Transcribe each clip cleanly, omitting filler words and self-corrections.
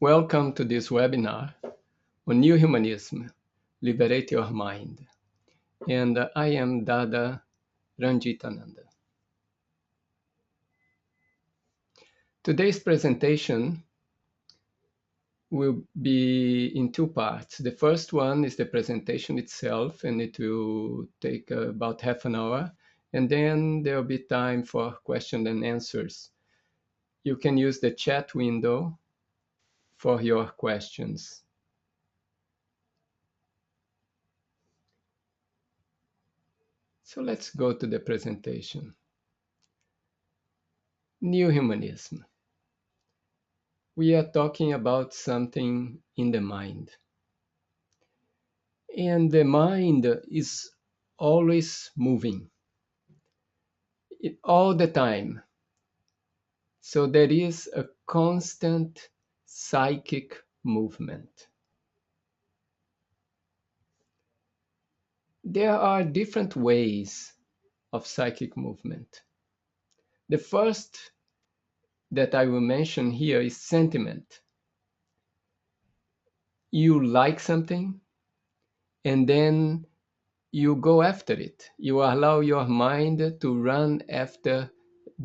Welcome to this webinar on Neo-Humanism, Liberate Your Mind. And I am Dada Ranjitananda. Today's presentation will be in two parts. The first one is the presentation itself, and it will take about half an hour. And then there will be time for questions and answers. You can use the chat window for your questions. So let's go to the presentation. Neo-Humanism. We are talking about something in the mind. And the mind is always moving, all the time. So there is a constant psychic movement. There are different ways of psychic movement. The first that I will mention here is sentiment. You like something, and then you go after it. You allow your mind to run after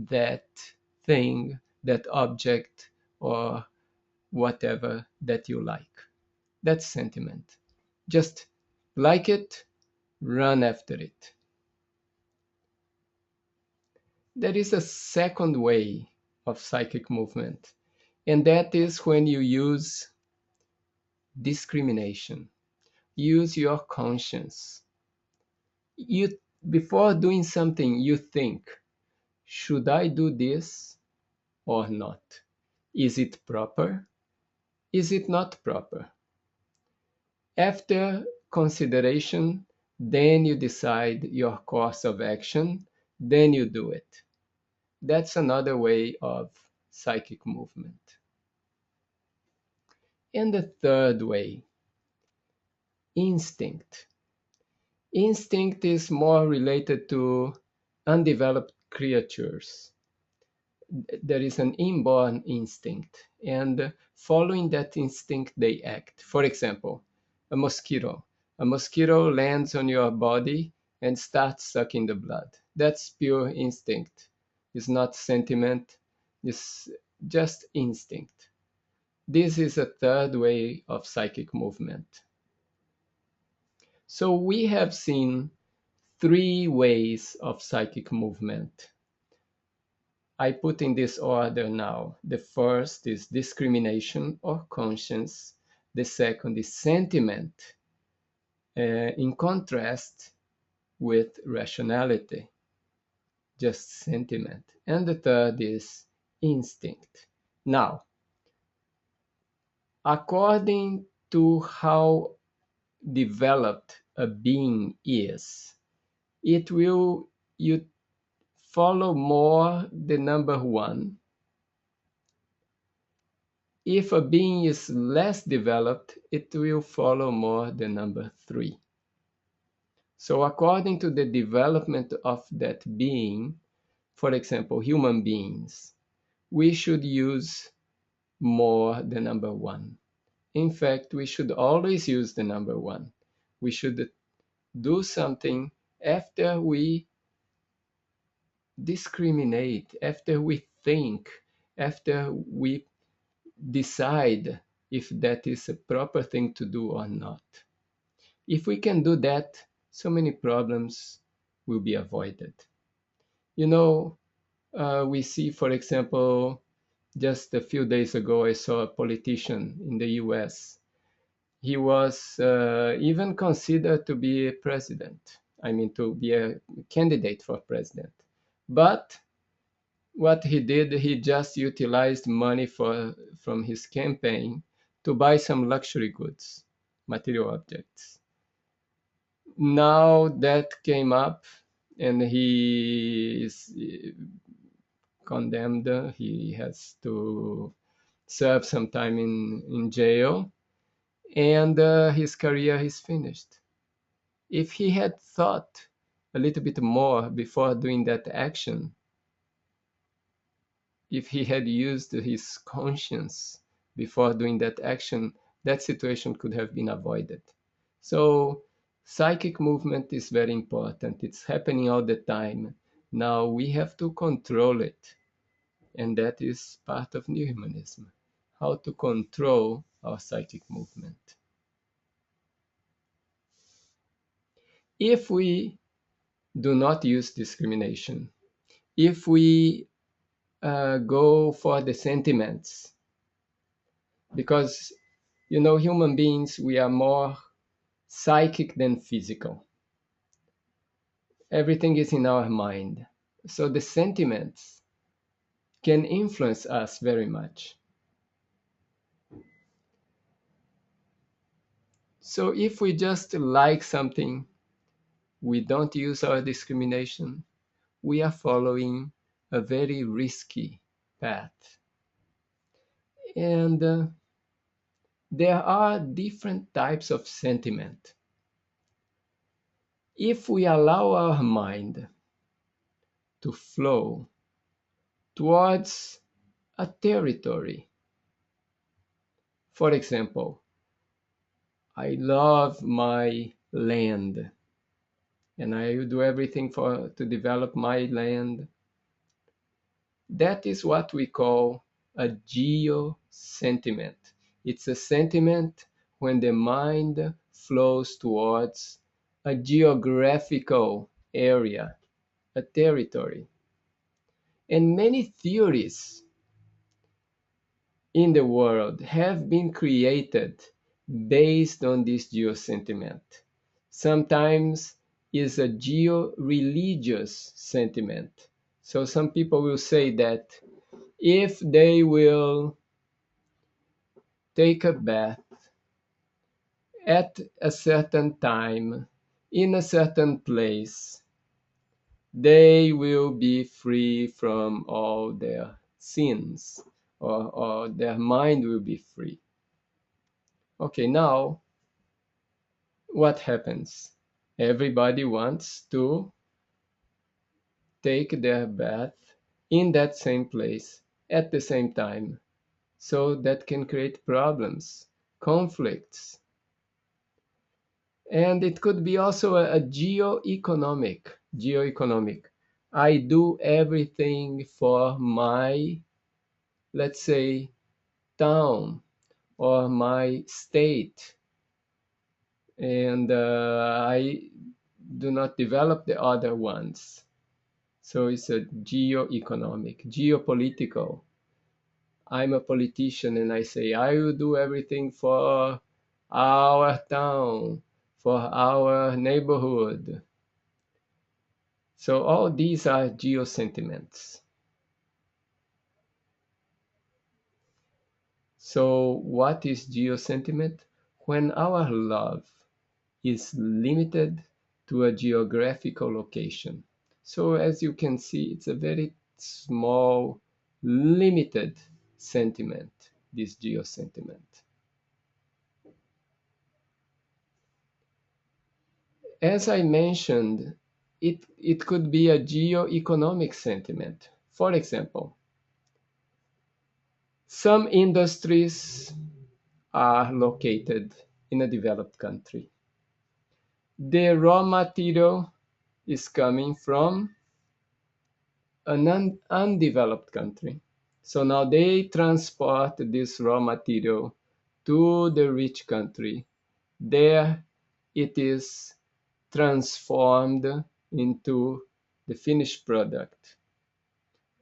that thing, that object, or whatever that you like. That's sentiment. Just like it, run after it. There is a second way of psychic movement, and that is when you use discrimination. Use your conscience. Before doing something, you think, should I do this or not? Is it proper? Is it not proper? After consideration, then you decide your course of action, then you do it. That's another way of psychic movement. And the third way, instinct. Instinct is more related to undeveloped creatures. There is an inborn instinct, and following that instinct, they act. For example, a mosquito. A mosquito lands on your body and starts sucking the blood. That's pure instinct. It's not sentiment, it's just instinct. This is a third way of psychic movement. So we have seen three ways of psychic movement. I put in this order now. The first is discrimination or conscience. The second is sentiment, in contrast with rationality, just sentiment. And the third is instinct. Now, according to how developed a being is, you follow more the number one. If a being is less developed, it will follow more the number three. So according to the development of that being, for example, human beings, we should use more the number one. In fact, we should always use the number one. We should do something after we discriminate, after we think, after we decide if that is a proper thing to do or not. If we can do that, so many problems will be avoided. You know, we see, for example, just a few days ago, I saw a politician in the US. He was even considered to be a president, I mean, to be a candidate for president. But what he did, he just utilized money from his campaign to buy some luxury goods, material objects. Now that came up, and he is condemned. He has to serve some time in jail, and his career is finished. If he had thought a little bit more before doing that action, if he had used his conscience before doing that action, that situation could have been avoided. So psychic movement is very important. It's happening all the time. Now we have to control it. And that is part of Neo-Humanism. How to control our psychic movement. If we do not use discrimination, if we go for the sentiments, because human beings, we are more psychic than physical. Everything is in our mind. So the sentiments can influence us very much. So if we just like something, we don't use our discrimination, we are following a very risky path. And there are different types of sentiment. If we allow our mind to flow towards a territory, for example, I love my land and I will do everything to develop my land. That is what we call a geo-sentiment. It's a sentiment when the mind flows towards a geographical area, a territory. And many theories in the world have been created based on this geo-sentiment. Sometimes is a geo-religious sentiment. So some people will say that if they will take a bath at a certain time in a certain place, they will be free from all their sins, or their mind will be free. Okay, now what happens? Everybody wants to take their bath in that same place at the same time. So that can create problems, conflicts. And it could be also a geo-economic. I do everything for my, let's say, town or my state, and I do not develop the other ones. So it's a geo-economic, geopolitical. I'm a politician and I say, I will do everything for our town, for our neighborhood. So all these are geo-sentiments. So what is geo-sentiment? When our love is limited to a geographical location. So as you can see, it's a very small, limited sentiment, this geo-sentiment. As I mentioned, it could be a geo-economic sentiment. For example, some industries are located in a developed country. The raw material is coming from an undeveloped country. So now they transport this raw material to the rich country. There it is transformed into the finished product.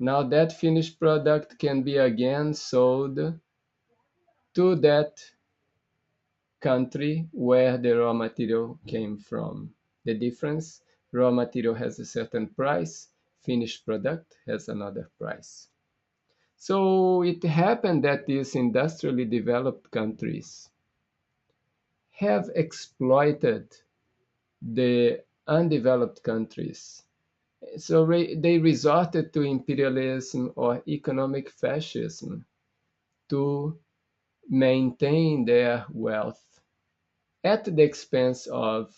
Now that finished product can be again sold to that country where the raw material came from. The difference, raw material has a certain price, finished product has another price. So it happened that these industrially developed countries have exploited the undeveloped countries. So they resorted to imperialism or economic fascism to maintain their wealth at the expense of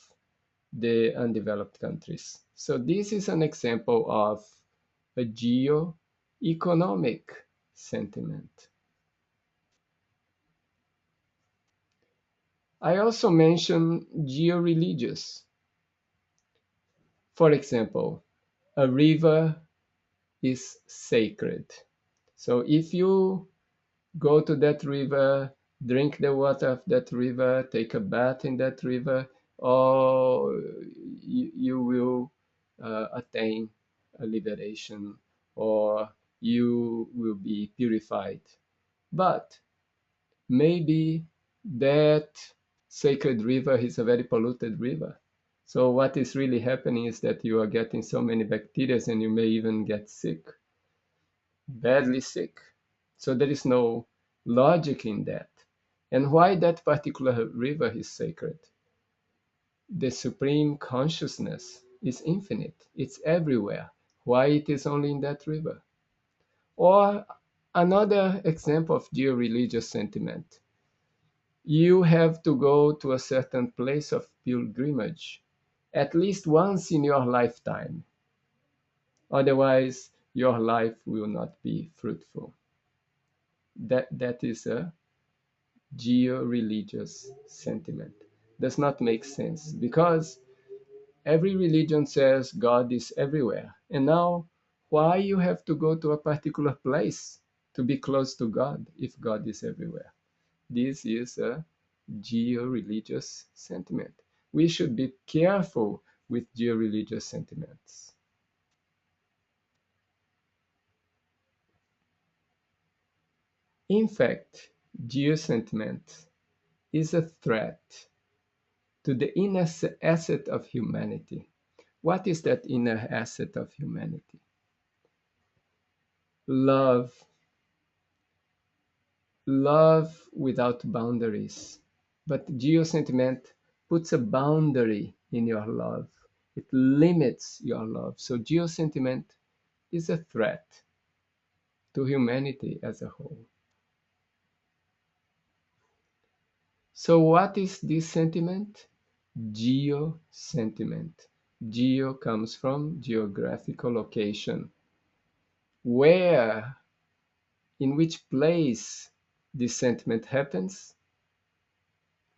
the undeveloped countries. So this is an example of a geo-economic sentiment. I also mention geo-religious. For example, a river is sacred. So if you go to that river, drink the water of that river, take a bath in that river, or you will attain a liberation, or you will be purified. But maybe that sacred river is a very polluted river. So what is really happening is that you are getting so many bacteria and you may even get sick, badly sick. So there is no logic in that. And why that particular river is sacred? The supreme consciousness is infinite. It's everywhere. Why it is only in that river? Or another example of geo-religious sentiment. You have to go to a certain place of pilgrimage at least once in your lifetime. Otherwise, your life will not be fruitful. That is a geo-religious sentiment. Does not make sense because every religion says God is everywhere. And now, why you have to go to a particular place to be close to God if God is everywhere? This is a geo-religious sentiment. We should be careful with geo-religious sentiments. In fact, geo-sentiment is a threat to the inner asset of humanity. What is that inner asset of humanity? Love. Love without boundaries. But geo-sentiment puts a boundary in your love. It limits your love. So geo-sentiment is a threat to humanity as a whole. So what is this sentiment? Geo-sentiment. Geo comes from geographical location. Where, in which place this sentiment happens?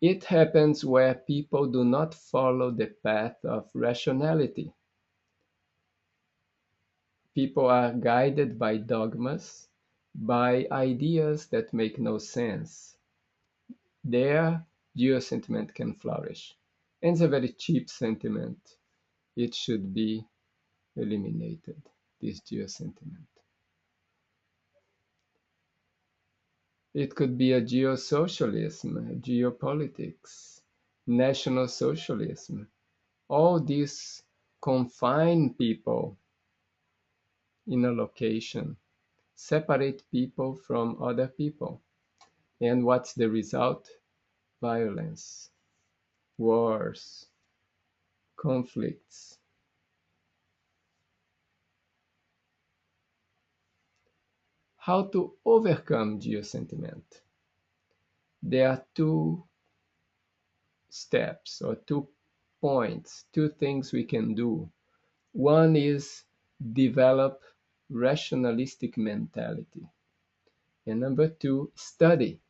It happens where people do not follow the path of rationality. People are guided by dogmas, by ideas that make no sense. There, geo-sentiment can flourish. And it's a very cheap sentiment. It should be eliminated, this geo-sentiment. It could be a geo-socialism, geopolitics, national socialism. All these confine people in a location, separate people from other people. And what's the result? Violence, wars, conflicts. How to overcome geo-sentiment? There are two steps or 2 points, 2 things we can do. One is develop rationalistic mentality. And number 2, study.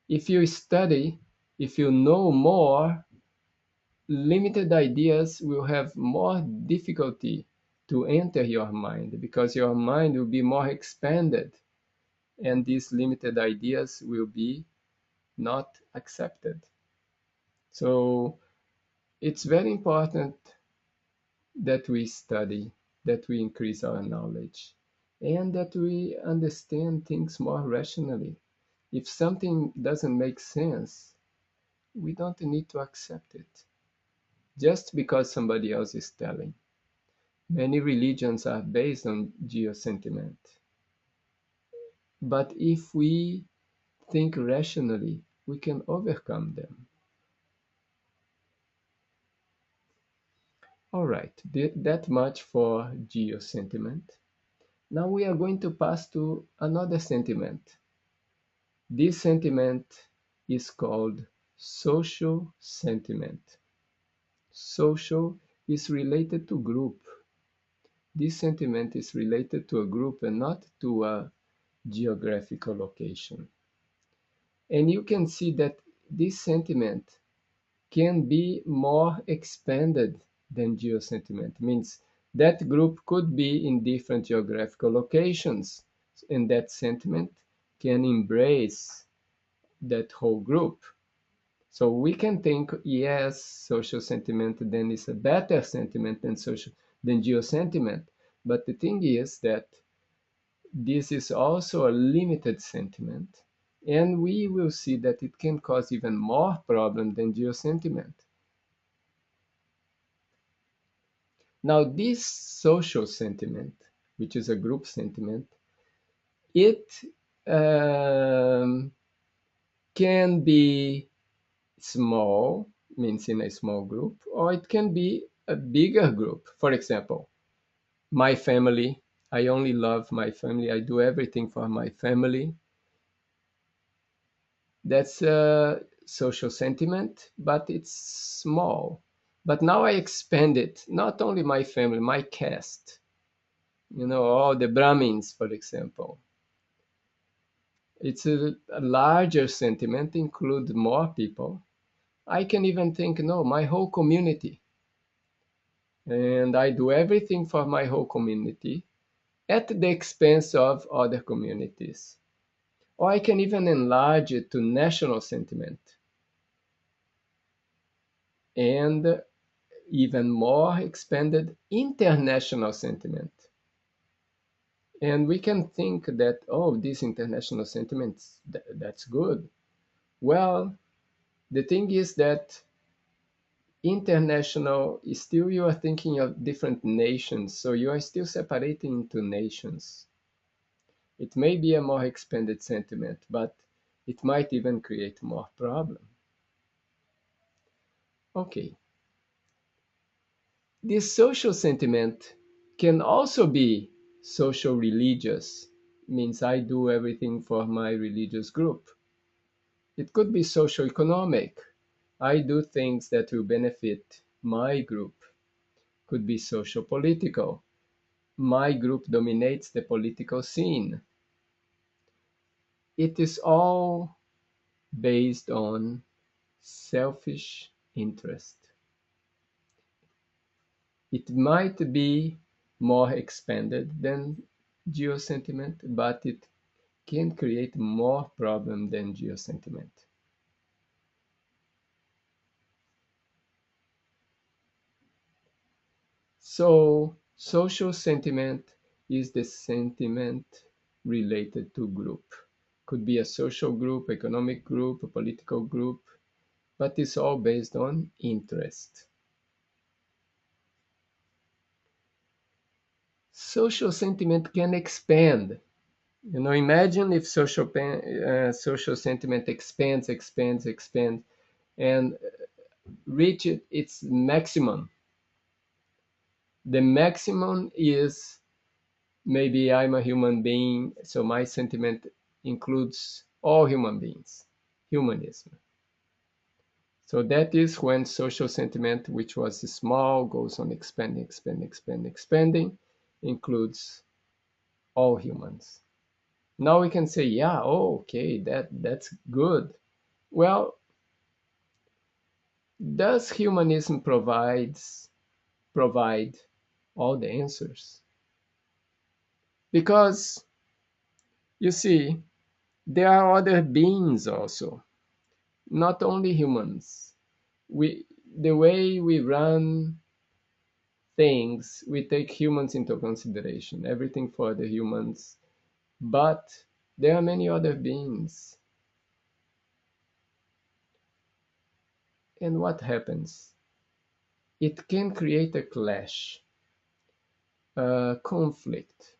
If you study, if you know more, limited ideas will have more difficulty to enter your mind because your mind will be more expanded and these limited ideas will be not accepted. So it's very important that we study, that we increase our knowledge, and that we understand things more rationally. If something doesn't make sense, we don't need to accept it just because somebody else is telling. Many religions are based on geo-sentiment. But if we think rationally, we can overcome them. All right, that much for geo-sentiment. Now we are going to pass to another sentiment. This sentiment is called social sentiment. Social is related to group. This sentiment is related to a group and not to a geographical location. And you can see that this sentiment can be more expanded than geo-sentiment. Means that group could be in different geographical locations, and that sentiment can embrace that whole group. So we can think, yes, social sentiment then is a better sentiment than geo-sentiment. But the thing is that this is also a limited sentiment, and we will see that it can cause even more problem than geo-sentiment. Now, this social sentiment, which is a group sentiment, it um, can be small, means in a small group, or it can be a bigger group. For example, my family, I only love my family, I do everything for my family. That's a social sentiment, but it's small. But now I expand it, not only my family, my caste, all the Brahmins, for example. It's a larger sentiment, include more people. I can even think, no, my whole community. And I do everything for my whole community at the expense of other communities. Or I can even enlarge it to national sentiment and even more expanded international sentiment. And we can think that, oh, this international sentiment, that's good. Well, the thing is that international is still you are thinking of different nations, so you are still separating into nations. It may be a more expanded sentiment, but it might even create more problem. Okay. This social sentiment can also be social religious, means I do everything for my religious group. It could be social economic. I do things that will benefit my group. Could be social political. My group dominates the political scene. It is all based on selfish interest. It might be more expanded than geo-sentiment, but it can create more problem than geo-sentiment. So social sentiment is the sentiment related to group. Could be a social group, economic group, a political group, but it's all based on interest. Social sentiment can expand. Imagine if social sentiment expands, and reach its maximum. The maximum is maybe I'm a human being, so my sentiment includes all human beings, humanism. So that is when social sentiment, which was small, goes on expanding, includes all humans. Now we can say, yeah, oh, okay, that's good. Well, does humanism provide all the answers? Because you see, there are other beings also, not only humans. The way we run things, we take humans into consideration, everything for the humans, but there are many other beings. And what happens? It can create a clash, a conflict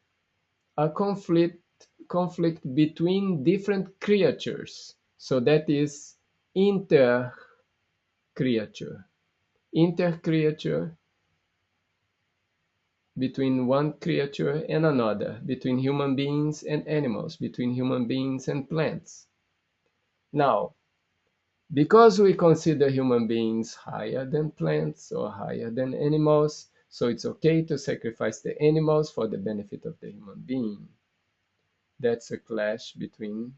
between different creatures. So that is inter-creature. Inter-creature between one creature and another, between human beings and animals, between human beings and plants. Now, because we consider human beings higher than plants or higher than animals, so it's okay to sacrifice the animals for the benefit of the human being. That's a clash between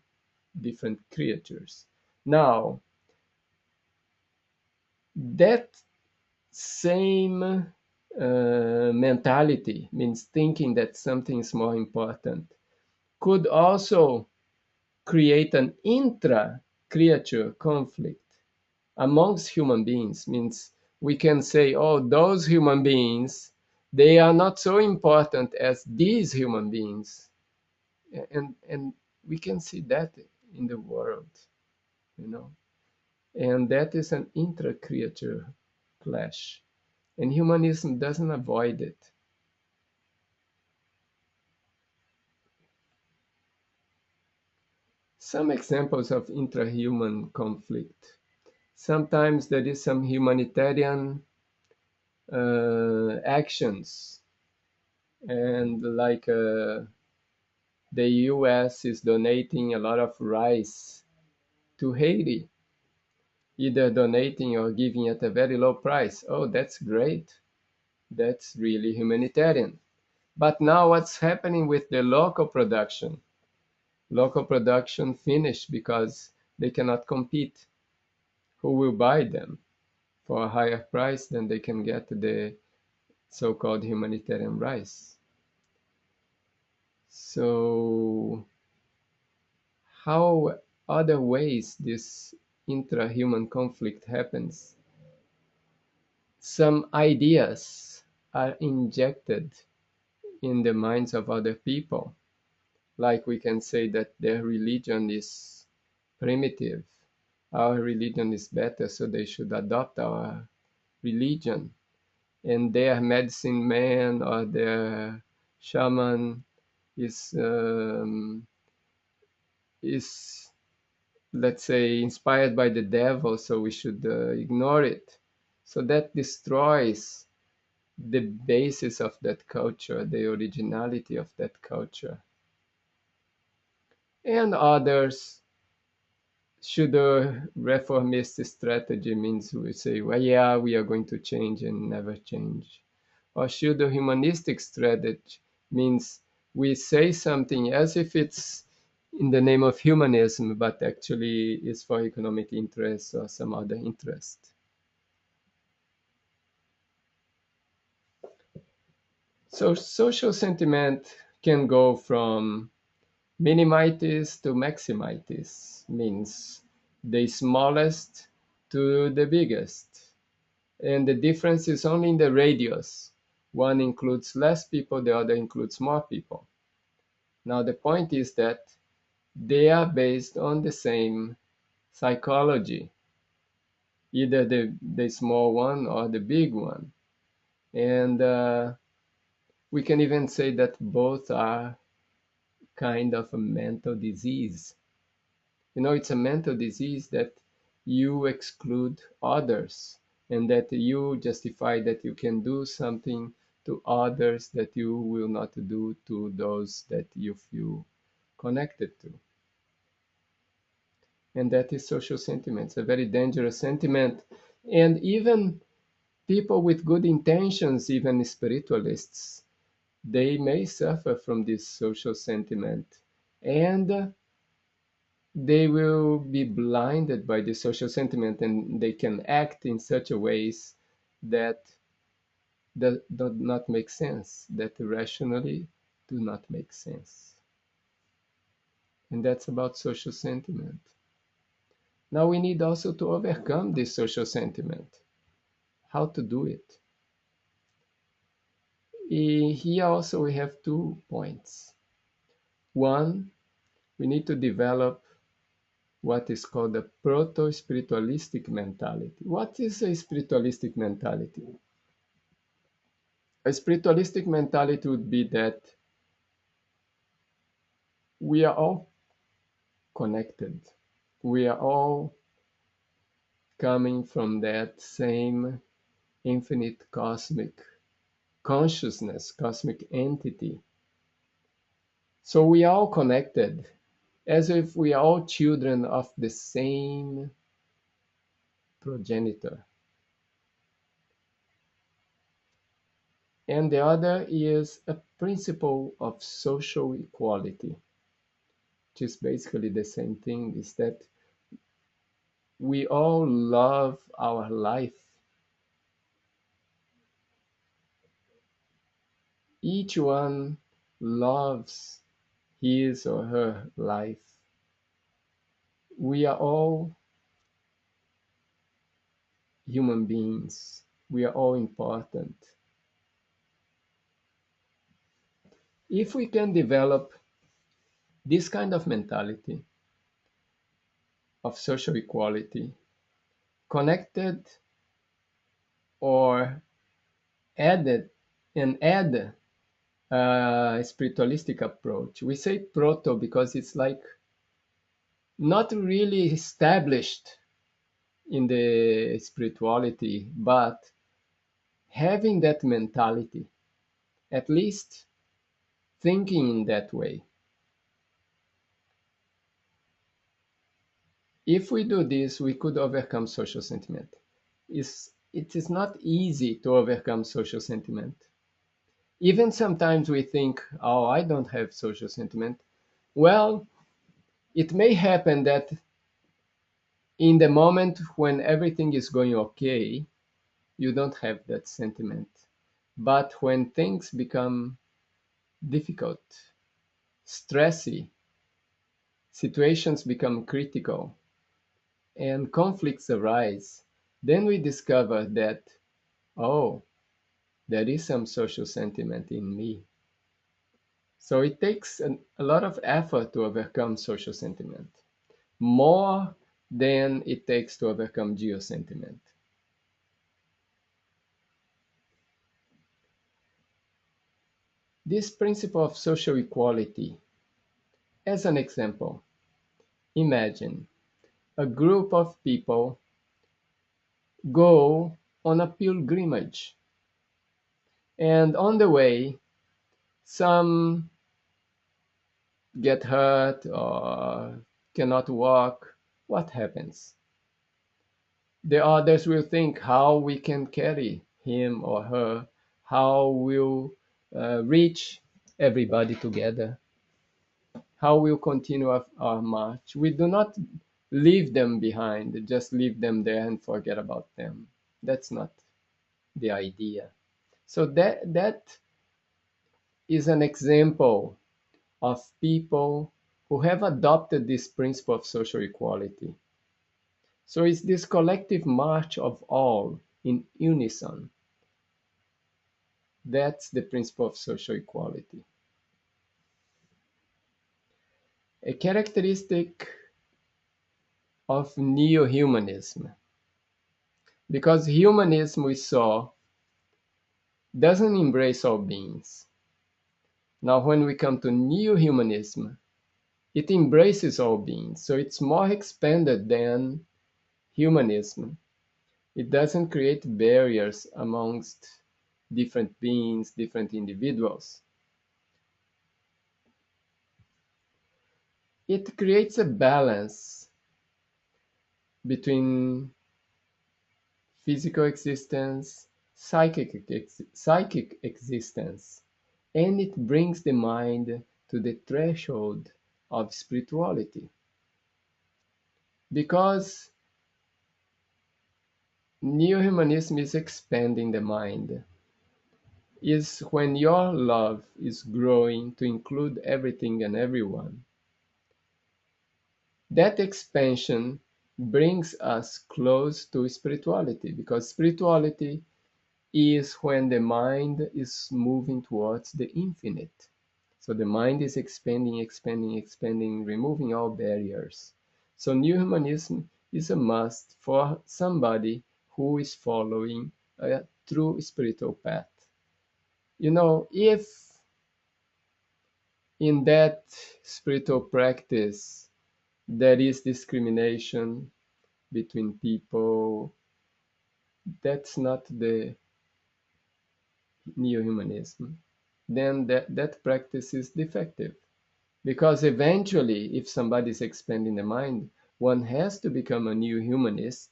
different creatures. Now, That same mentality, means thinking that something is more important, could also create an intra-creature conflict amongst human beings. Means we can say, oh, those human beings, they are not so important as these human beings. And we can see that in the world, you know. And that is an intra-creature clash. And humanism doesn't avoid it. Some examples of intra-human conflict. Sometimes there is some humanitarian actions, and like the US is donating a lot of rice to Haiti, either donating or giving at a very low price. Oh, that's great. That's really humanitarian. But now what's happening with the local production? Local production finished because they cannot compete. Who will buy them for a higher price than they can get the so-called humanitarian rice? So how other ways this intra-human conflict happens? Some ideas are injected in the minds of other people. Like we can say that their religion is primitive, our religion is better, so they should adopt our religion. And their medicine man or their shaman is, is, let's say, inspired by the devil, so we should ignore it. So that destroys the basis of that culture, the originality of that culture. And others, should a reformist strategy, means we say, well, yeah, we are going to change and never change? Or should a humanistic strategy, means we say something as if it's in the name of humanism, but actually is for economic interest or some other interest? So social sentiment can go from minimitis to maximitis, means the smallest to the biggest. And the difference is only in the radius. One includes less people, the other includes more people. Now, the point is that they are based on the same psychology, either the small one or the big one. And we can even say that both are kind of a mental disease. You know, it's a mental disease that you exclude others, and that you justify that you can do something to others that you will not do to those that you feel connected to. And that is social sentiments, a very dangerous sentiment. And even people with good intentions, even spiritualists, they may suffer from this social sentiment. And they will be blinded by the social sentiment, and they can act in such a ways that do not make sense, that rationally do not make sense. And that's about social sentiment. Now we need also to overcome this social sentiment. How to do it? Here also we have 2 points. One, we need to develop what is called a proto-spiritualistic mentality. What is a spiritualistic mentality? A spiritualistic mentality would be that we are all connected. We are all coming from that same infinite cosmic consciousness, cosmic entity. So we are all connected, as if we are all children of the same progenitor. And the other is a principle of social equality, which is basically the same thing, is that we all love our life. Each one loves his or her life. We are all human beings. We are all important. If we can develop this kind of mentality of social equality, connected or added and add a spiritualistic approach. We say proto because it's like not really established in the spirituality, but having that mentality, at least thinking in that way. If we do this, we could overcome social sentiment. It is not easy to overcome social sentiment. Even sometimes we think, oh, I don't have social sentiment. Well, it may happen that in the moment when everything is going okay, you don't have that sentiment. But when things become difficult, stressy, situations become critical, and conflicts arise, then we discover that, oh, there is some social sentiment in me. So it takes a lot of effort to overcome social sentiment, more than it takes to overcome geo-sentiment. This principle of social equality, as an example, imagine a group of people go on a pilgrimage, and on the way, some get hurt or cannot walk. What happens? The others will think how we can carry him or her, how we'll reach everybody together, how we'll continue our march. We do not leave them behind, just leave them there and forget about them. That's not the idea. So that is an example of people who have adopted this principle of social equality. So it's this collective march of all in unison. That's the principle of social equality. A characteristic of neo-humanism, because humanism we saw doesn't embrace all beings. Now when we come to neo-humanism, it embraces all beings, so it's more expanded than humanism. It doesn't create barriers amongst different beings, different individuals. It creates a balance between physical existence, psychic existence, and it brings the mind to the threshold of spirituality. Because neo-humanism is expanding the mind, is when your love is growing to include everything and everyone. That expansion brings us close to spirituality, because spirituality is when the mind is moving towards the infinite. So the mind is expanding, expanding, expanding, removing all barriers. So new humanism is a must for somebody who is following a true spiritual path. You know, if in that spiritual practice there is discrimination between people, that's not the neo-humanism. Then that practice is defective. Because eventually, if somebody is expanding the mind, one has to become a new humanist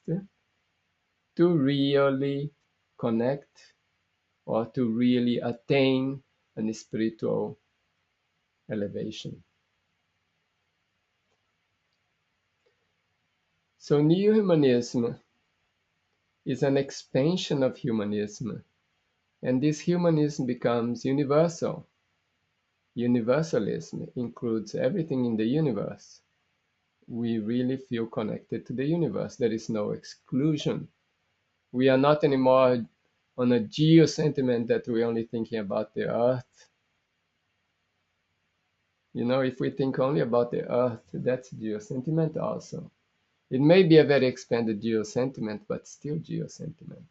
to really connect or to really attain a spiritual elevation. So neo-humanism is an expansion of humanism, and this humanism becomes universal. Universalism includes everything in the universe. We really feel connected to the universe. There is no exclusion. We are not anymore on a geo-sentiment that we're only thinking about the earth. You know, if we think only about the earth, that's geo-sentiment also. It may be a very expanded geo-sentiment, but still geo-sentiment.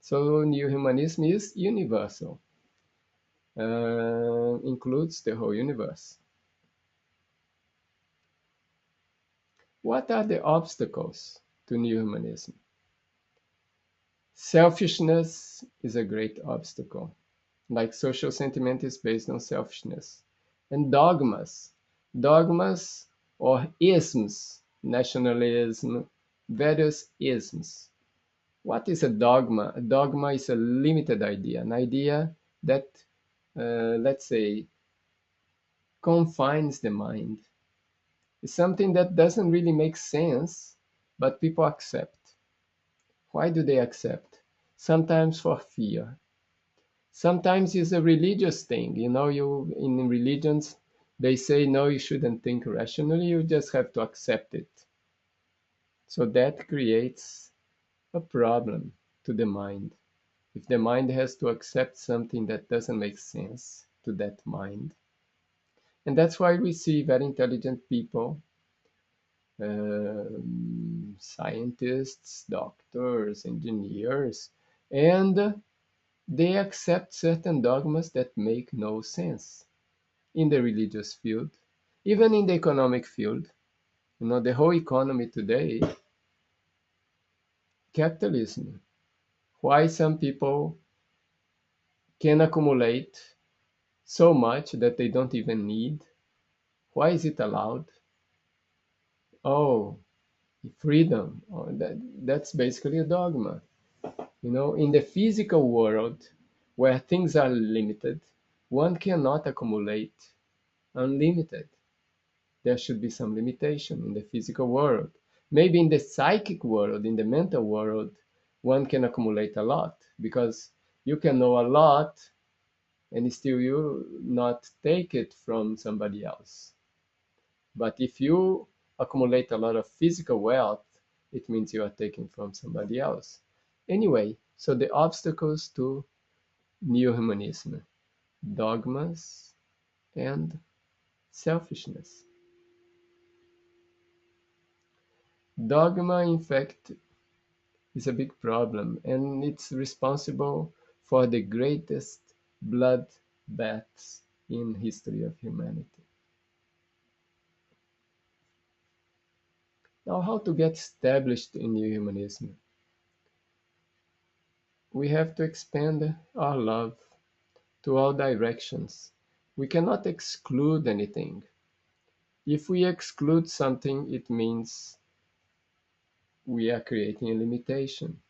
So new humanism is universal, includes the whole universe. What are the obstacles to new humanism? Selfishness is a great obstacle. Like social sentiment is based on selfishness. And dogmas. Dogmas or isms, nationalism, various isms. What is a dogma? A dogma is a limited idea, an idea that, let's say, confines the mind. It's something that doesn't really make sense, but people accept. Why do they accept? Sometimes for fear. Sometimes it's a religious thing. You know, you in religions they say no, you shouldn't think rationally, you just have to accept it. So that creates a problem to the mind. If the mind has to accept something that doesn't make sense to that mind. And that's why we see very intelligent people, scientists, doctors, engineers, and they accept certain dogmas that make no sense in the religious field, even in the economic field. You know, the whole economy today, capitalism. Why some people can accumulate so much that they don't even need? Why is it allowed? Oh, freedom. Oh, that's basically a dogma. You know, in the physical world, where things are limited, one cannot accumulate unlimited. There should be some limitation in the physical world. Maybe in the psychic world, in the mental world, one can accumulate a lot because you can know a lot and still you not take it from somebody else. But if you accumulate a lot of physical wealth, it means you are taking from somebody else. Anyway, so the obstacles to neo-humanism, dogmas and selfishness. Dogma, in fact, is a big problem, and it's responsible for the greatest bloodbaths in history of humanity. Now, how to get established in new humanism? We have to expand our love to all directions. We cannot exclude anything. If we exclude something, it means we are creating a limitation.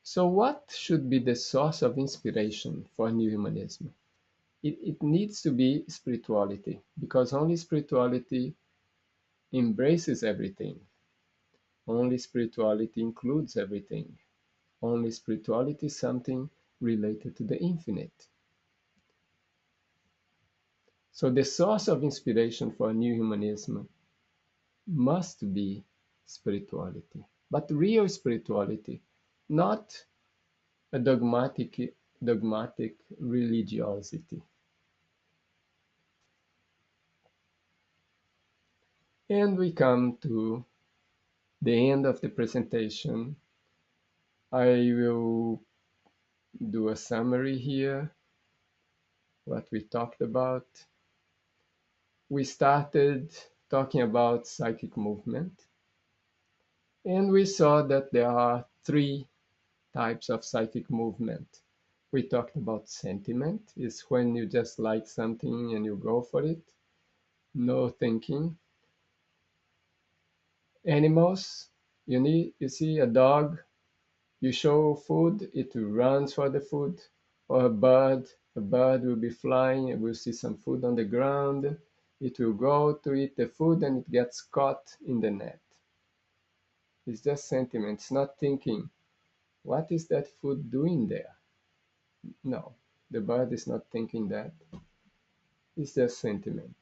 So, what should be the source of inspiration for new humanism? It needs to be spirituality, because only spirituality embraces everything. Only spirituality includes everything. Only spirituality is something related to the infinite. So the source of inspiration for new humanism must be spirituality, but real spirituality, not a dogmatic religiosity. And we come to the end of the presentation. I will do a summary here, what we talked about. We started talking about psychic movement, and we saw that there are three types of psychic movement. We talked about sentiment, is when you just like something and you go for it, no thinking. Animals, you see a dog, you show food, it runs for the food, or a bird will be flying and will see some food on the ground, It will go to eat the food and it gets caught in the net. It's just sentiment. It's not thinking, what is that food doing there? No, the bird is not thinking that. It's just sentiment.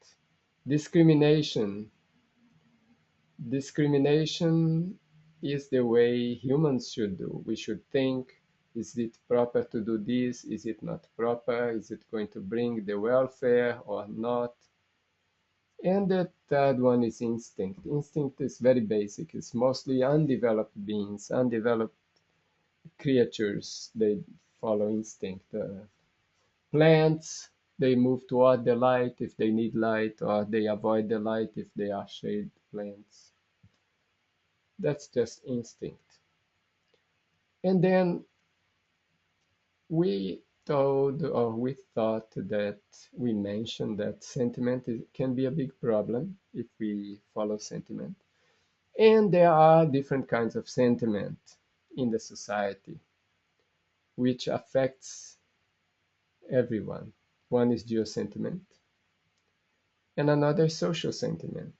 Discrimination. Discrimination is the way humans should do. We should think, is it proper to do this? Is it not proper? Is it going to bring the welfare or not? And the third one is instinct. Instinct is very basic. It's mostly undeveloped beings, undeveloped creatures. They follow instinct. Plants, they move toward the light if they need light, or they avoid the light if they are shade plants. That's just instinct. And then we thought that we mentioned that sentiment can be a big problem if we follow sentiment. And there are different kinds of sentiment in the society which affects everyone. One is geo-sentiment and another social sentiment.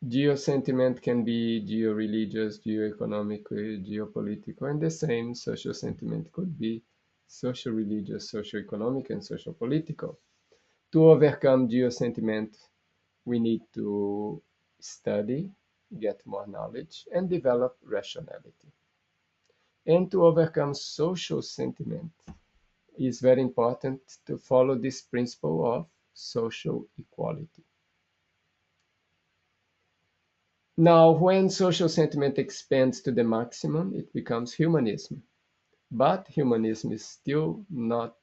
Geo-sentiment can be geo-religious, geo-economic, geopolitical, and the same social sentiment could be social-religious, socio-economic, and social-political. To overcome geo-sentiment, we need to study, get more knowledge, and develop rationality. And to overcome social sentiment, it's very important to follow this principle of social equality. Now, when social sentiment expands to the maximum, it becomes humanism. But humanism is still not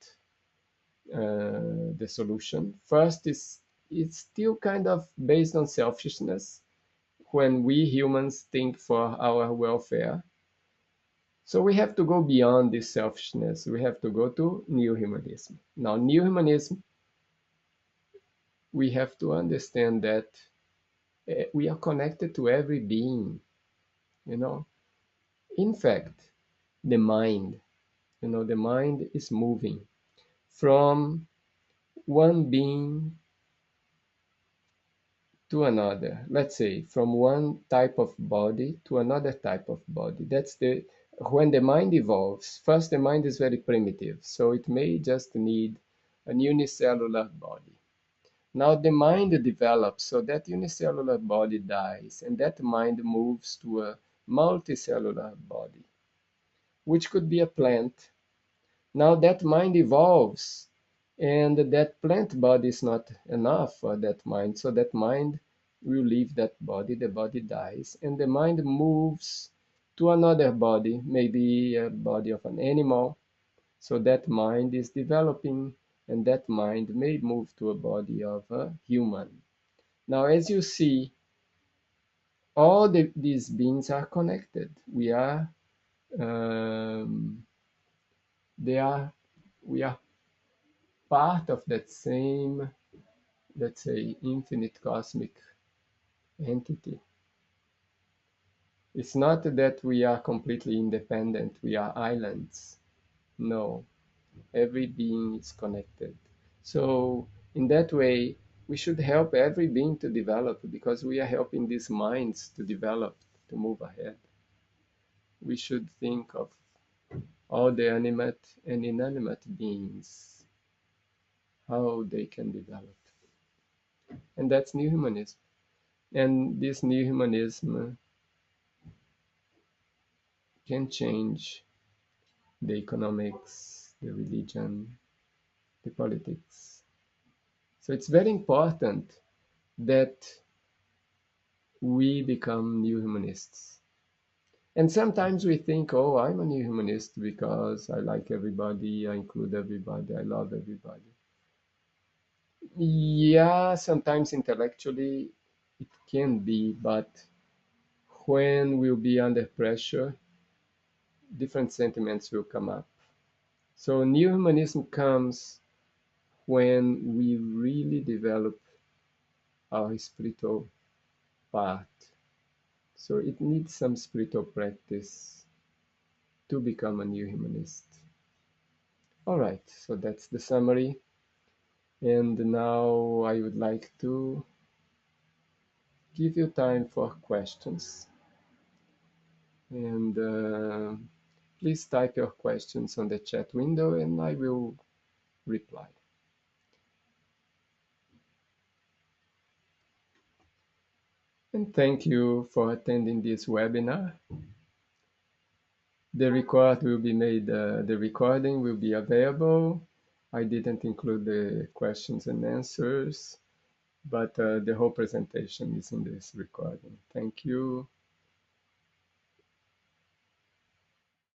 the solution. First, it's still kind of based on selfishness when we humans think for our welfare. So we have to go beyond this selfishness. We have to go to neo-humanism. Now, neo-humanism, we have to understand that we are connected to every being, you know. In fact, the mind, the mind is moving from one being to another. Let's say from one type of body to another type of body. That's the when the mind evolves. First, the mind is very primitive, so it may just need an unicellular body. Now the mind develops, so that unicellular body dies, and that mind moves to a multicellular body, which could be a plant. Now that mind evolves, and that plant body is not enough for that mind, so that mind will leave that body, the body dies, and the mind moves to another body, maybe a body of an animal, so that mind is developing, and that mind may move to a body of a human. Now, as you see, all these beings are connected. Um, they are, we are part of that same, let's say, infinite cosmic entity. It's not that we are completely independent, we are islands. No, every being is connected. So, in that way, we should help every being to develop because we are helping these minds to develop, to move ahead. We should think of all the animate and inanimate beings, how they can develop. And that's new humanism. And this new humanism can change the economics, the religion, the politics. So it's very important that we become new humanists. And sometimes we think, oh, I'm a new humanist because I like everybody, I include everybody, I love everybody. Yeah, sometimes intellectually it can be, but when we'll be under pressure, different sentiments will come up. So new humanism comes when we really develop our spiritual part. So it needs some spiritual practice to become a new humanist. All right, so that's the summary. And now I would like to give you time for questions. And please type your questions on the chat window and I will reply. And thank you for attending this webinar. The recording will be available. I didn't include the questions and answers, but the whole presentation is in this recording. Thank you.